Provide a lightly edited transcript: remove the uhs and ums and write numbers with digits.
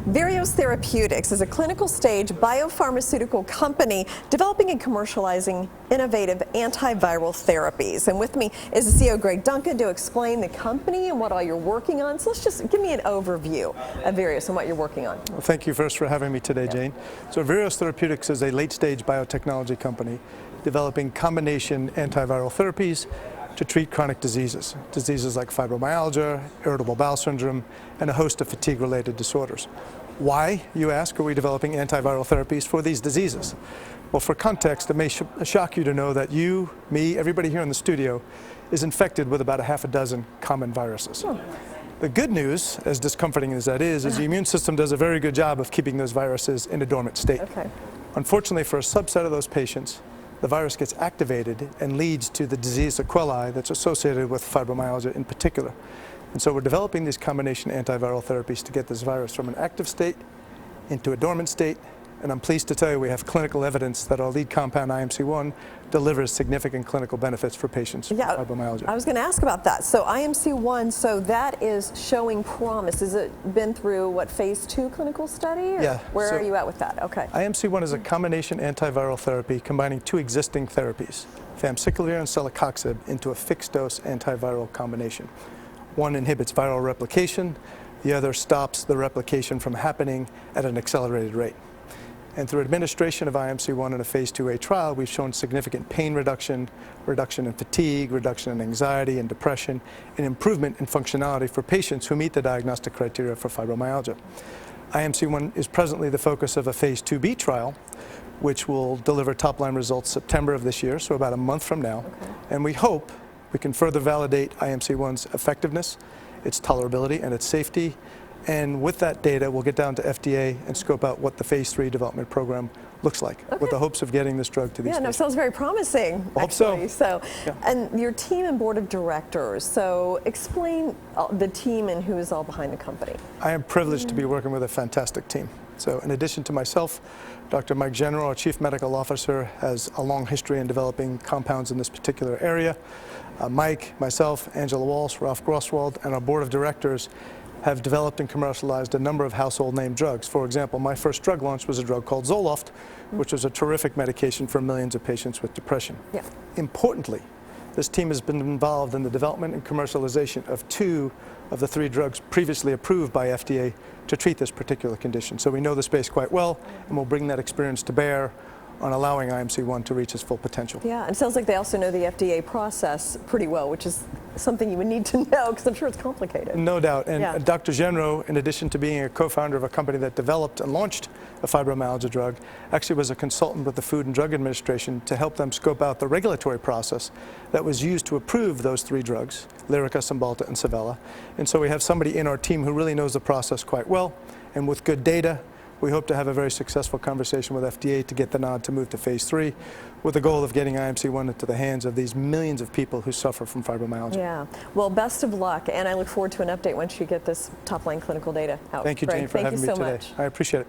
Virios Therapeutics is a clinical stage biopharmaceutical company developing and commercializing innovative antiviral therapies. And with me is the CEO, Greg Duncan, to explain the company and what all you're working on. So let's just give me an overview of Virios and what you're working on. Well, thank you first for having me today, Jane. So Virios Therapeutics is a late-stage biotechnology company developing combination antiviral therapies to treat chronic diseases. Diseases like fibromyalgia, irritable bowel syndrome, and a host of fatigue-related disorders. Why, you ask, are we developing antiviral therapies for these diseases? Well, for context, it may shock you to know that you, me, everybody here in the studio is infected with about a half a dozen common viruses. The good news, as discomforting as that is the immune system does a very good job of keeping those viruses in a dormant state. Unfortunately, for a subset of those patients, the virus gets activated and leads to the disease sequelae that's associated with fibromyalgia in particular. And so we're developing these combination antiviral therapies to get this virus from an active state into a dormant state. And I'm pleased to tell you we have clinical evidence that our lead compound, IMC-1, delivers significant clinical benefits for patients with fibromyalgia. I was going to ask about that. So IMC-1, so that is showing promise. Has it been through, what, phase 2 clinical study? Or yeah. Where are you at with that? Okay. IMC-1 is a combination antiviral therapy combining two existing therapies, famciclovir and celecoxib, into a fixed-dose antiviral combination. One inhibits viral replication, the other stops the replication from happening at an accelerated rate. And through administration of IMC-1 in a phase 2A trial, we've shown significant pain reduction, reduction in fatigue, reduction in anxiety and depression, and improvement in functionality for patients who meet the diagnostic criteria for fibromyalgia. IMC-1 is presently the focus of a phase 2B trial, which will deliver top-line results September of this year, so about a month from now. And we hope we can further validate IMC-1's effectiveness, its tolerability, and its safety. And with that data, we'll get down to FDA and scope out what the phase 3 development program looks like, with the hopes of getting this drug to these patients. Sounds very promising, actually. And your team and board of directors, so explain the team and who is all behind the company. I am privileged to be working with a fantastic team. So in addition to myself, Dr. Mike General, our Chief Medical Officer, has a long history in developing compounds in this particular area. Mike, myself, Angela Walsh, Ralph Grosswald, and our board of directors have developed and commercialized a number of household name drugs. For example, my first drug launch was a drug called Zoloft, which was a terrific medication for millions of patients with depression. Importantly, this team has been involved in the development and commercialization of 2 of the 3 drugs previously approved by FDA to treat this particular condition. So we know the space quite well, and we'll bring that experience to bear on allowing IMC-1 to reach its full potential. And it sounds like they also know the FDA process pretty well, which is something you would need to know, because I'm sure it's complicated. No doubt. And Dr. Genro, in addition to being a co-founder of a company that developed and launched a fibromyalgia drug, actually was a consultant with the Food and Drug Administration to help them scope out the regulatory process that was used to approve those 3 drugs, Lyrica, Cymbalta, and Savella. And so we have somebody in our team who really knows the process quite well, and with good data, we hope to have a very successful conversation with FDA to get the nod to move to phase 3 with the goal of getting IMC-1 into the hands of these millions of people who suffer from fibromyalgia. Well, best of luck, and I look forward to an update once you get this top-line clinical data out. Thank you, Jane, for having me today. Thank you so much. I appreciate it.